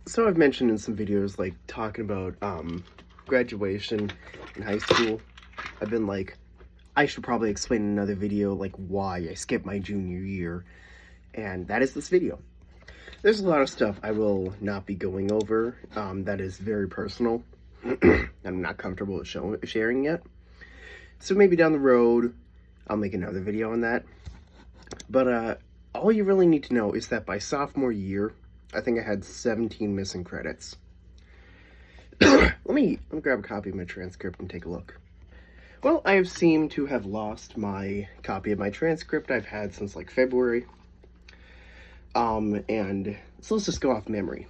So I've mentioned in some videos, like, talking about graduation in high school. I've been like, I should probably explain in another video, like, why I skipped my junior year. And that is this video. There's a lot of stuff I will not be going over that is very personal. I'm not comfortable with sharing yet. So maybe down the road, I'll make another video on that. But all you really need to know is that by sophomore year, I think I had 17 missing credits. Let me grab a copy of my transcript and take a look. Well, I have seemed to have lost my copy of my transcript I've had since like February. And so let's just go off memory.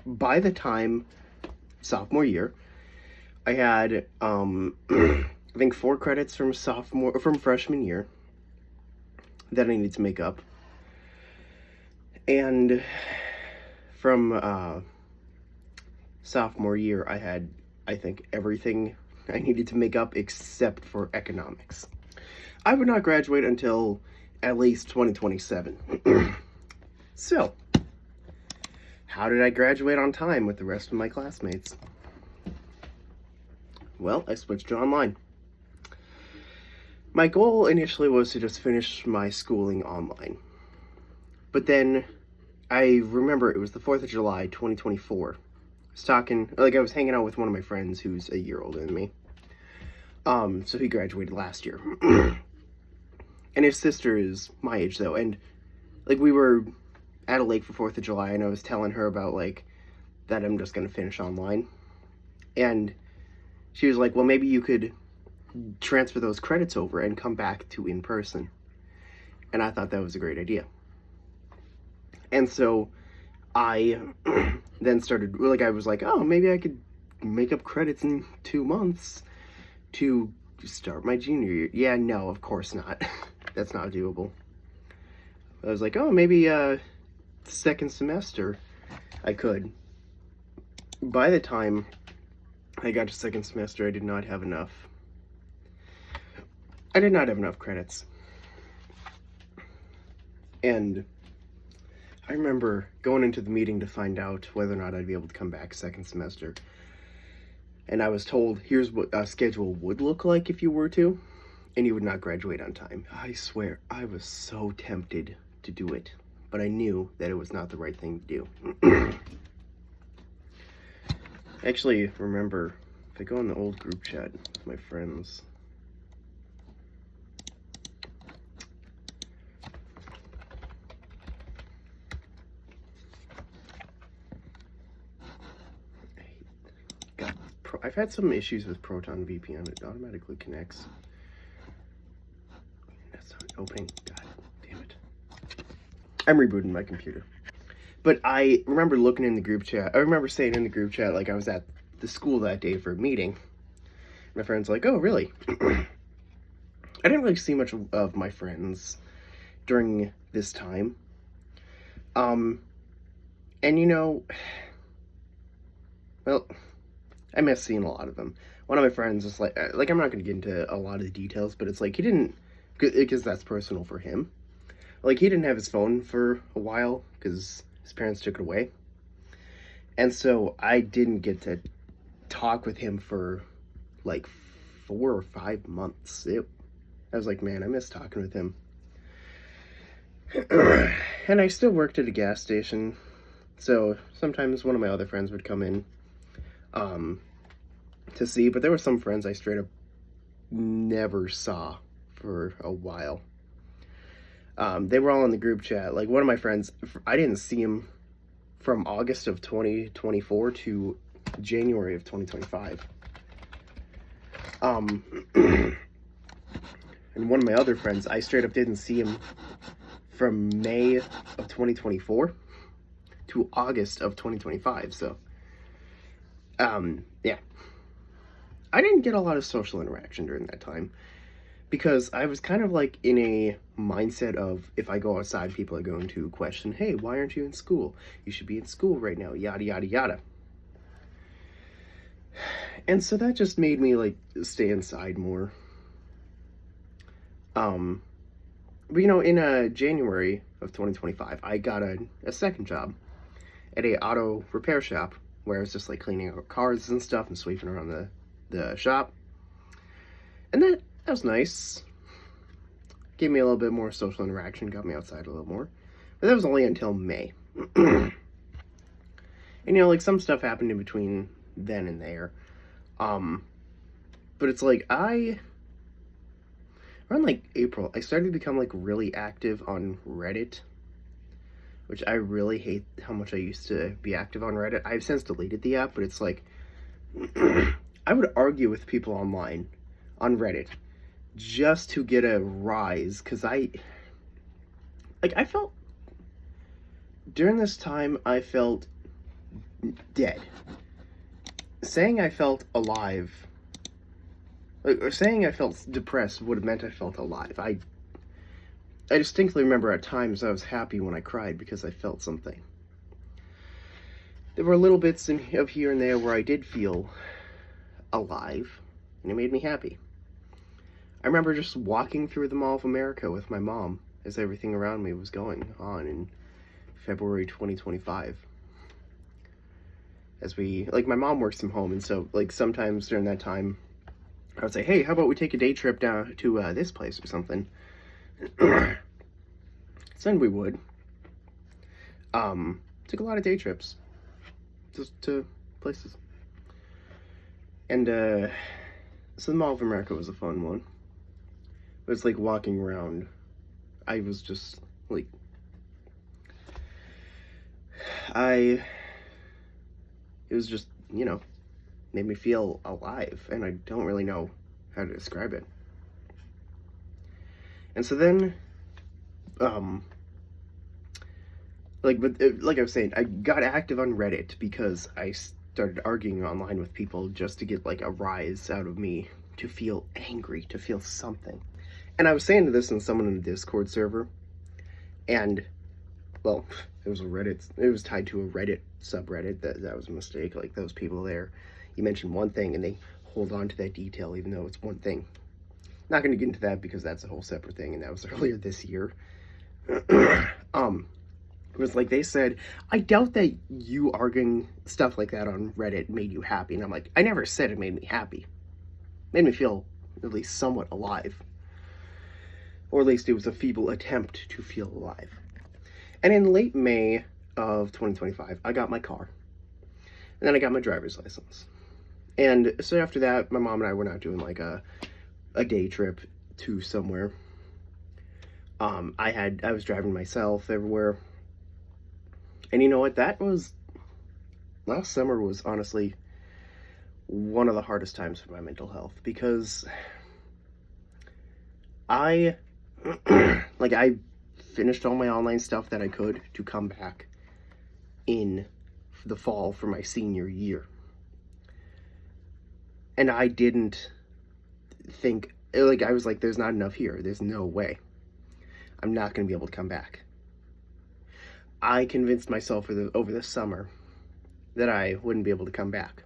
By the time sophomore year, I had I think 4 credits from freshman year that I needed to make up. And from sophomore year, I had, I think, everything I needed to make up except for economics. I would not graduate until at least 2027. So, how did I graduate on time with the rest of my classmates? Well, I switched to online. My goal initially was to just finish my schooling online. But then I remember it was the 4th of July, 2024. I was hanging out with one of my friends who's a year older than me. So he graduated last year. And his sister is my age though, and like we were at a lake for 4th of July and I was telling her about like that I'm just gonna finish online. And she was like, well, maybe you could transfer those credits over and come back to in person. And I thought that was a great idea. And so I then started, like, I was like, oh, maybe I could make up credits in 2 months to start my junior year. Yeah, no, of course not. That's not doable. I was like, oh, maybe second semester I could. By the time I got to second semester, I did not have enough. I did not have enough credits. And I remember going into the meeting to find out whether or not I'd be able to come back second semester. And I was told, here's what a schedule would look like if you were to, and you would not graduate on time. I swear, I was so tempted to do it, but I knew that it was not the right thing to do. Actually, remember, if I go in the old group chat with my friends, I've had some issues with Proton VPN. It automatically connects. That's not opening. God damn it. I'm rebooting my computer. But I remember looking in the group chat. I remember saying in the group chat, like I was at the school that day for a meeting. My friend's like, oh, really? I didn't really see much of my friends during this time. And you know, well, I miss seeing a lot of them. One of my friends is like I'm not going to get into a lot of the details, but it's like he didn't, because that's personal for him. Like he didn't have his phone for a while because his parents took it away. And so I didn't get to talk with him for like 4 or 5 months. I was like, man, I miss talking with him. And I still worked at a gas station. So sometimes one of my other friends would come in to see, but there were some friends I straight up never saw for a while. They were all in the group chat. Like one of my friends, I didn't see him from August of 2024 to January of 2025. And one of my other friends, I straight up didn't see him from May of 2024 to August of 2025. So yeah, I didn't get a lot of social interaction during that time because I was kind of like in a mindset of if I go outside, people are going to question, hey, why aren't you in school? You should be in school right now, yada, yada, yada. And so that just made me like stay inside more. But you know, in January of 2025, I got a second job at a auto repair shop where I was just like cleaning out cars and stuff and sweeping around the shop. And that was nice. Gave me a little bit more social interaction, got me outside a little more. But that was only until May. And you know, like some stuff happened in between then and there. But it's like around like April, I started to become like really active on Reddit, which I really hate how much I used to be active on Reddit. I've since deleted the app, but it's like I would argue with people online on Reddit just to get a rise, because I felt during this time I felt dead. Saying I felt alive, or saying I felt depressed would have meant I felt alive. I distinctly remember at times I was happy when I cried because I felt something. There were little bits of here and there where I did feel alive, and it made me happy. I remember just walking through the Mall of America with my mom as everything around me was going on in February 2025. As my mom works from home, and so, like, sometimes during that time, I would say, hey, how about we take a day trip down to this place or something? So then we would. Took a lot of day trips. Just to places. And, so the Mall of America was a fun one. It was like walking around. I was just, like, it was just, you know, made me feel alive, and I don't really know how to describe it. And so then, like I was saying, I got active on Reddit because I started arguing online with people just to get, like, a rise out of me, to feel angry, to feel something. And I was saying to this in someone in the Discord server, and, well, it was tied to a Reddit subreddit. That was a mistake. Like, those people there, you mention one thing and they hold on to that detail even though it's one thing. Not going to get into that because that's a whole separate thing, and that was earlier this year. It was like they said, I doubt that you arguing stuff like that on Reddit made you happy. And I'm like, I never said it made me happy. It made me feel at least somewhat alive. Or at least it was a feeble attempt to feel alive. And in late May of 2025, I got my car. And then I got my driver's license. And so after that, my mom and I were not doing like a day trip to somewhere. I was driving myself everywhere. And you know what? Last summer was honestly one of the hardest times for my mental health, because I finished all my online stuff that I could to come back in the fall for my senior year. And I didn't think, like, I was like, there's not enough here. There's no way. I'm not going to be able to come back. I convinced myself over the summer that I wouldn't be able to come back.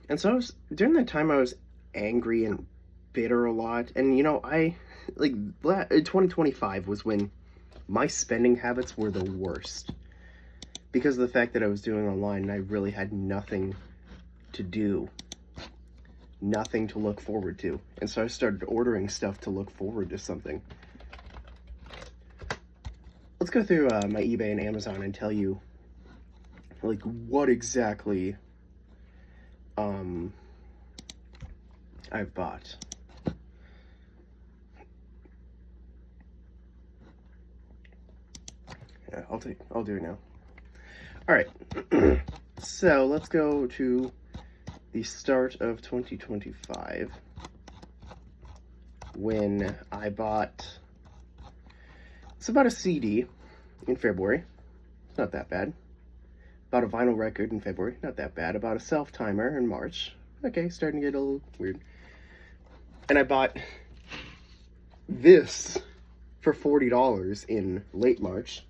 And so during that time I was angry and bitter a lot. And, you know, 2025 was when my spending habits were the worst, because of the fact that I was doing online and I really had nothing to do, nothing to look forward to. And so I started ordering stuff to look forward to something. Let's go through my eBay and Amazon and tell you, like, what exactly I've bought. Yeah, I'll do it now. All right. So let's go to the start of 2025, when I bought a CD in February. It's not that bad. Bought a vinyl record in February. Not that bad. I bought a self-timer in March. Okay, starting to get a little weird. And I bought this for $40 in late March.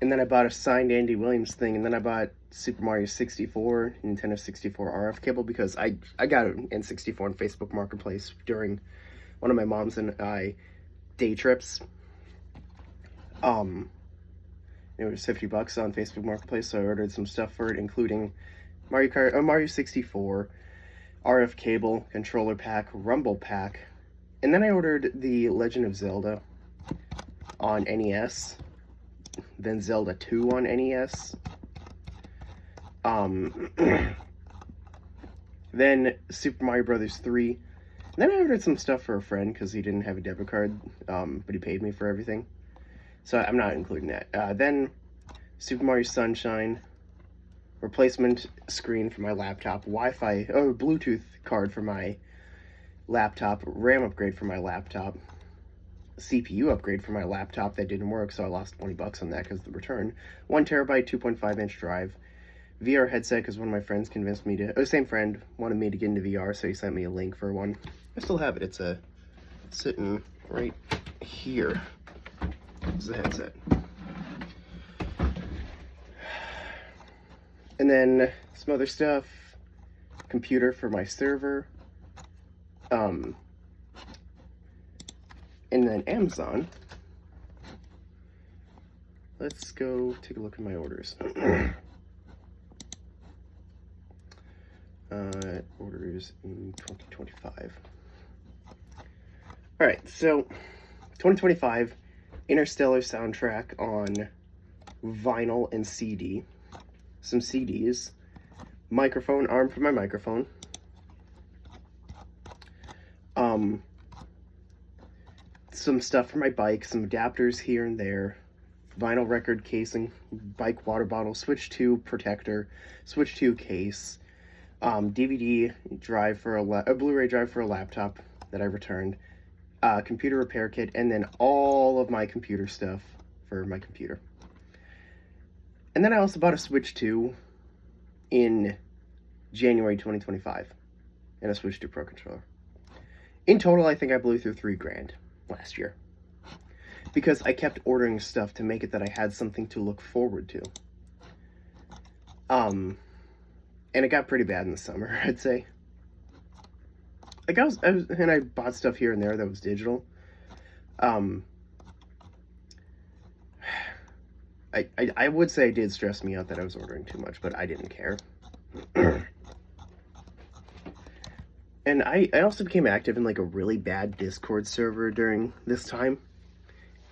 And then I bought a signed Andy Williams thing, and then I bought Super Mario 64, Nintendo 64 RF cable, because I got an N64 on Facebook Marketplace during one of my mom's and I day trips. It was $50 on Facebook Marketplace, so I ordered some stuff for it, including Mario 64, RF cable, controller pack, rumble pack, and then I ordered the Legend of Zelda on NES, then Zelda 2 on NES, then Super Mario Brothers 3, and then I ordered some stuff for a friend because he didn't have a debit card, but he paid me for everything. So I'm not including that. Then Super Mario Sunshine, replacement screen for my laptop, Wi-Fi, Bluetooth card for my laptop, RAM upgrade for my laptop, CPU upgrade for my laptop that didn't work, so I lost $20 on that because of the return. 1 terabyte, 2.5 inch drive, VR headset because one of my friends convinced me to, same friend wanted me to get into VR, so he sent me a link for one. I still have it. It's sitting right here. This is the headset. And then some other stuff, computer for my server, and then Amazon. Let's go take a look at my orders. Orders in 2025. All right, so 2025, Interstellar soundtrack on vinyl and CD. Some CDs, microphone, arm for my microphone, some stuff for my bike, some adapters here and there, vinyl record casing, bike water bottle, Switch 2 protector, Switch 2 case, DVD drive for a Blu-ray drive for a laptop that I returned, computer repair kit, and then all of my computer stuff for my computer. And then I also bought a Switch 2 in January 2025 and a Switch 2 Pro controller. In total, I think I blew through $3,000 last year because I kept ordering stuff to make it that I had something to look forward to. And it got pretty bad in the summer, I'd say. Like and I bought stuff here and there that was digital. I would say it did stress me out that I was ordering too much, but I didn't care. And I also became active in like a really bad Discord server during this time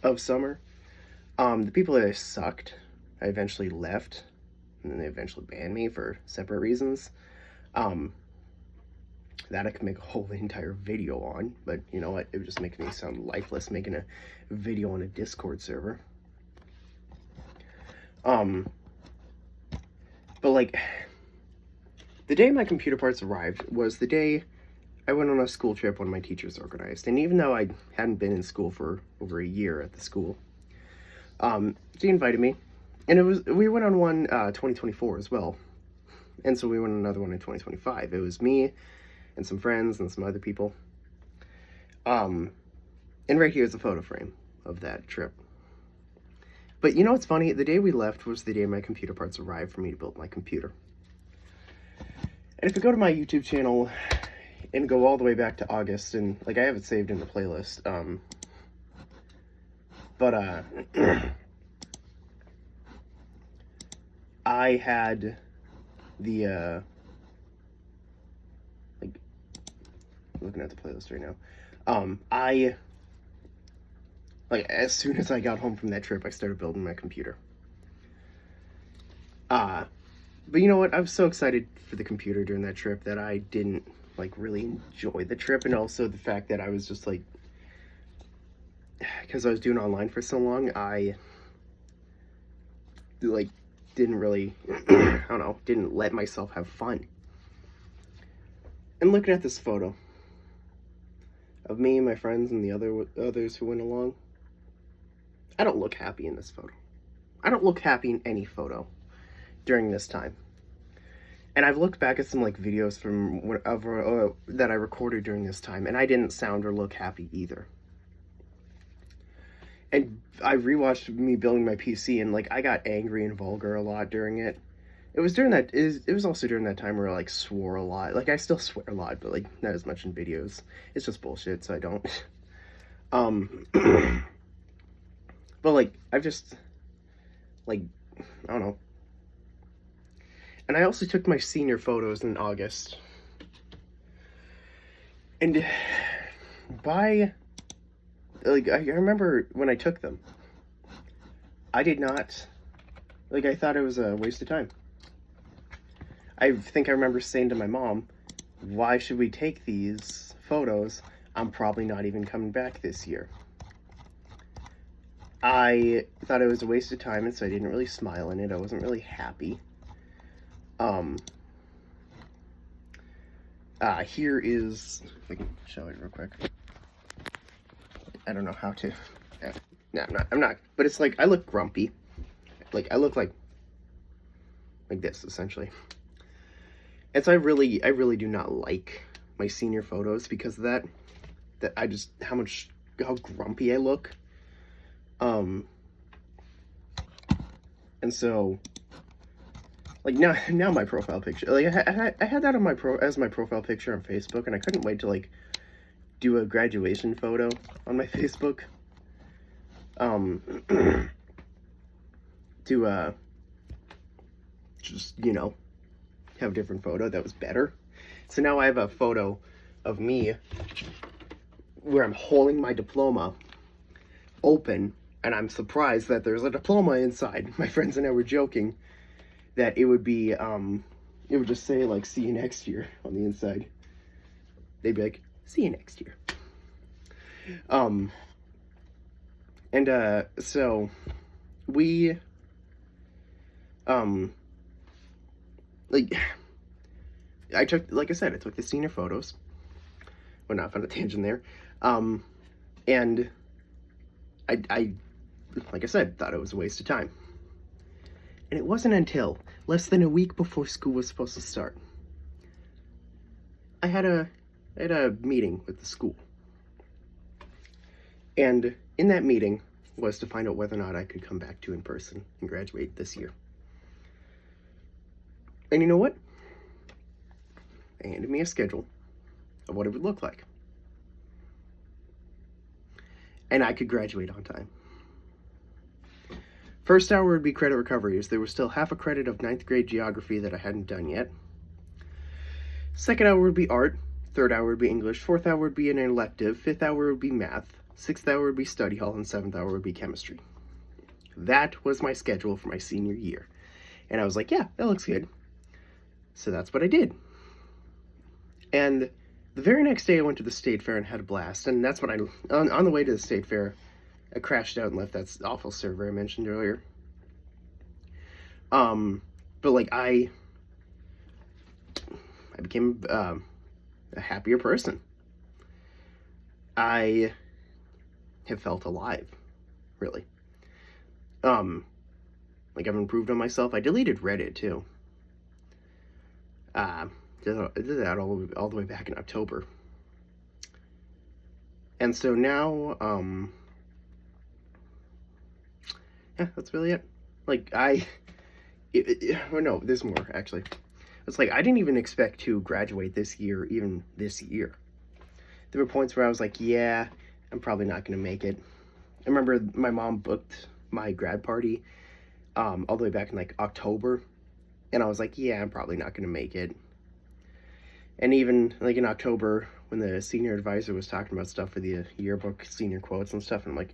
of summer. The people that I sucked, I eventually left, and then they eventually banned me for separate reasons. That I could make a whole entire video on, but you know what? It would just make me sound lifeless making a video on a Discord server. But like, the day my computer parts arrived was the day I went on a school trip one of my teachers organized. And even though I hadn't been in school for over a year at the school, she invited me. And we went on one 2024 as well. And so we went on another one in 2025. It was me and some friends and some other people. And right here is a photo frame of that trip. But you know what's funny? The day we left was the day my computer parts arrived for me to build my computer. And if you go to my YouTube channel and go all the way back to August, and like I have it saved in the playlist, I had the, like, looking at the playlist right now, like, as soon as I got home from that trip, I started building my computer. But you know what? I was so excited for the computer during that trip that I didn't, like, really enjoy the trip. And also the fact that I was just, like, because I was doing online for so long, I, like, didn't really, I don't know, didn't let myself have fun. And looking at this photo of me and my friends and the others who went along, I don't look happy in this photo. I don't look happy in any photo during this time. And I've looked back at some like videos from whatever that I recorded during this time, and I didn't sound or look happy either. And I rewatched me building my PC, and like I got angry and vulgar a lot during it. it was during that, it was also during that time where I, like, swore a lot. Like, I still swear a lot, but, like, not as much in videos. It's just bullshit, so I don't. But, like, I've just, like, I don't know. And I also took my senior photos in August. And by, like, I remember when I took them, I did not, like, I thought it was a waste of time. I think I remember saying to my mom, why should we take these photos? I'm probably not even coming back this year. I thought it was a waste of time, and so I didn't really smile in it. I wasn't really happy. Here is, I can show it real quick. I don't know how to, no, I'm not, but it's like, I look grumpy. Like, I look like this, essentially. And so I really do not like my senior photos because of that I just, how grumpy I look. And so, like, now my profile picture, like, I had that on as my profile picture on Facebook, and I couldn't wait to, like, do a graduation photo on my Facebook. To, just, you know, have a different photo that was better. So now I have a photo of me where I'm holding my diploma open, and I'm surprised that there's a diploma inside. My friends and I were joking that it would be, it would just say, like, see you next year on the inside. They'd be like, see you next year. So we, like, I took the senior photos. Went off on a tangent there. And I, like I said, thought it was a waste of time. And it wasn't until less than a week before school was supposed to start, I had a meeting with the school. And in that meeting was to find out whether or not I could come back to in person and graduate this year. And you know what? They handed me a schedule of what it would look like. And I could graduate on time. First hour would be credit recovery, as there was still half a credit of 9th grade geography that I hadn't done yet. Second hour would be art. Third hour would be English. Fourth hour would be an elective. Fifth hour would be math. Sixth hour would be study hall. And seventh hour would be chemistry. That was my schedule for my senior year. And I was like, yeah, that looks good. So that's what I did. And the very next day I went to the state fair and had a blast. And that's when on the way to the state fair, I crashed out and left that awful server I mentioned earlier. But like I became a happier person. I have felt alive, really. Like I've improved on myself. I deleted Reddit too. I did that all the way back in October. And so now, yeah, that's really it. Like, no, there's more, actually. It's like, I didn't even expect to graduate this year, even this year. There were points where I was like, yeah, I'm probably not going to make it. I remember my mom booked my grad party, all the way back in, like, October. And I was like, yeah, I'm probably not going to make it. And even, like, in October, when the senior advisor was talking about stuff for the yearbook senior quotes and stuff, and I'm like,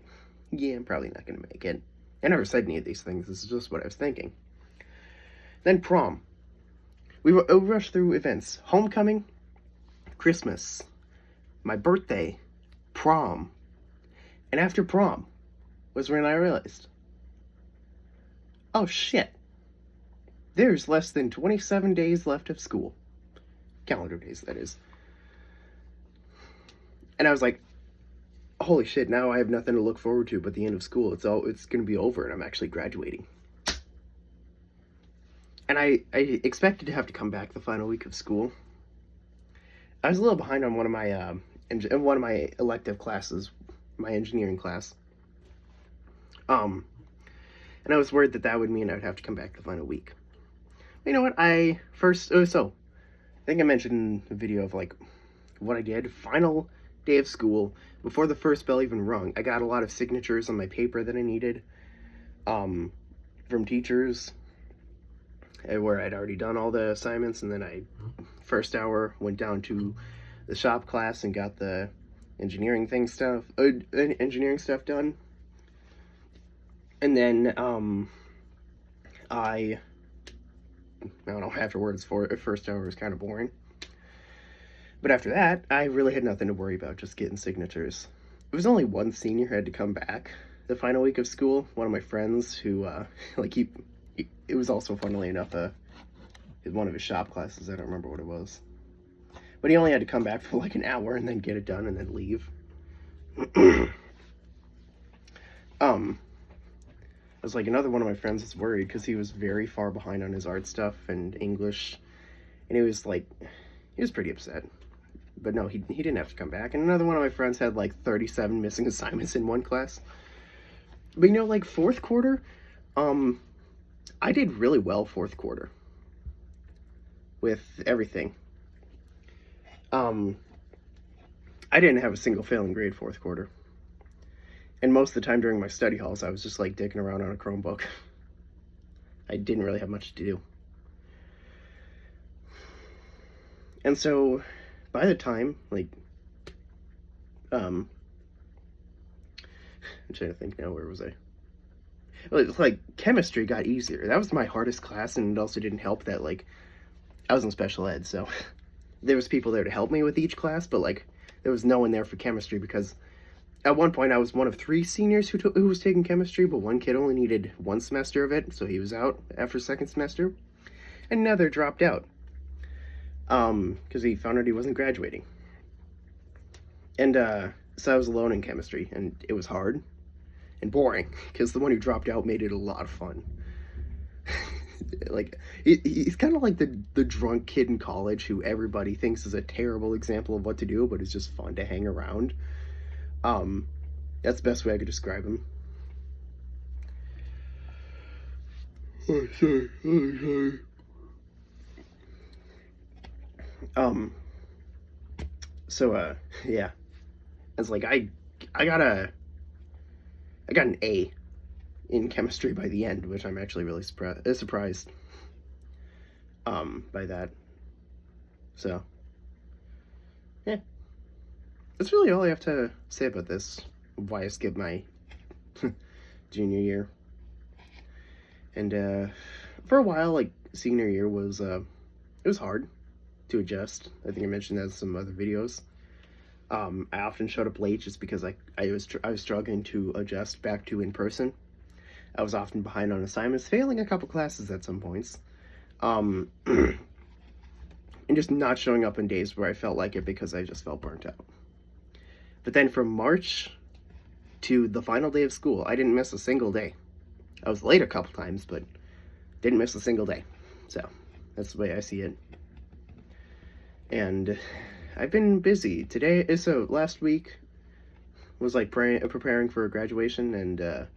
yeah, I'm probably not going to make it. I never said any of these things. This is just what I was thinking. Then prom. We rushed through events. Homecoming, Christmas, my birthday, prom. And after prom was when I realized, oh shit, there's less than 27 days left of school. Calendar days, that is. And I was like, holy shit, now I have nothing to look forward to but the end of school. It's going to be over and I'm actually graduating. And I expected to have to come back the final week of school. I was a little behind on one of my elective classes, my engineering class. And I was worried that would mean I would have to come back the final week. You know what? I think I mentioned in the video of like what I did. Final day of school, before the first bell even rung, I got a lot of signatures on my paper that I needed from teachers where I'd already done all the assignments, and then first hour went down to the shop class and got the engineering stuff done. And then I don't know, afterwards, first hour was kind of boring. But after that, I really had nothing to worry about, just getting signatures. It was only one senior who had to come back the final week of school. One of my friends who, it was also, funnily enough, one of his shop classes. I don't remember what it was. But he only had to come back for like an hour and then get it done and then leave. I was like, another one of my friends was worried because he was very far behind on his art stuff and English. And he was pretty upset. But no, he didn't have to come back. And another one of my friends had like 37 missing assignments in one class. But you know, like fourth quarter, I did really well fourth quarter with everything. I didn't have a single failing grade fourth quarter. And most of the time during my study halls, I was just like dicking around on a Chromebook. I didn't really have much to do. And so by the time, I'm trying to think now, where was I? Well, it's like chemistry got easier. That was my hardest class, and it also didn't help that I was in special ed, so there was people there to help me with each class, but there was no one there for chemistry because at one point I was one of 3 seniors who was taking chemistry, but one kid only needed 1 semester of it, so he was out after second semester, and another dropped out because he found out he wasn't graduating. And so I was alone in chemistry, and it was hard and boring because the one who dropped out made it a lot of fun. He's kind of like the drunk kid in college who everybody thinks is a terrible example of what to do, but it's just fun to hang around. That's the best way I could describe him. Oh, sorry. Yeah. It's like I got an A in chemistry by the end, which I'm actually really surprised by that. So, yeah. That's really all I have to say about this. Why I skipped my junior year. And for a while, senior year was it was hard to adjust. I think I mentioned that in some other videos. I often showed up late just because I was struggling to adjust back to in person. I was often behind on assignments, failing a couple classes at some points, and just not showing up on days where I felt like it because I just felt burnt out. But then from March to the final day of school, I didn't miss a single day. I was late a couple times, but didn't miss a single day. So that's the way I see it. And I've been busy. Last week was preparing for graduation and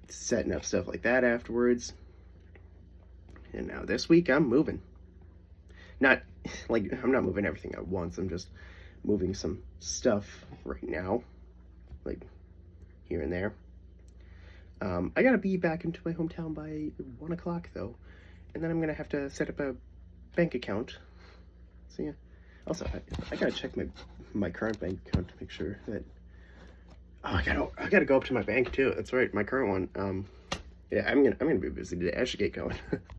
setting up stuff like that afterwards. And now this week I'm moving. I'm not moving everything at once. I'm just moving some stuff right now, here and there. I gotta be back into my hometown by 1 o'clock though, and then I'm gonna have to set up a bank account. So yeah. Also, I gotta check my current bank account to make sure that. Oh, I gotta go up to my bank too. That's right, my current one. Yeah, I'm gonna be busy today. I should get going.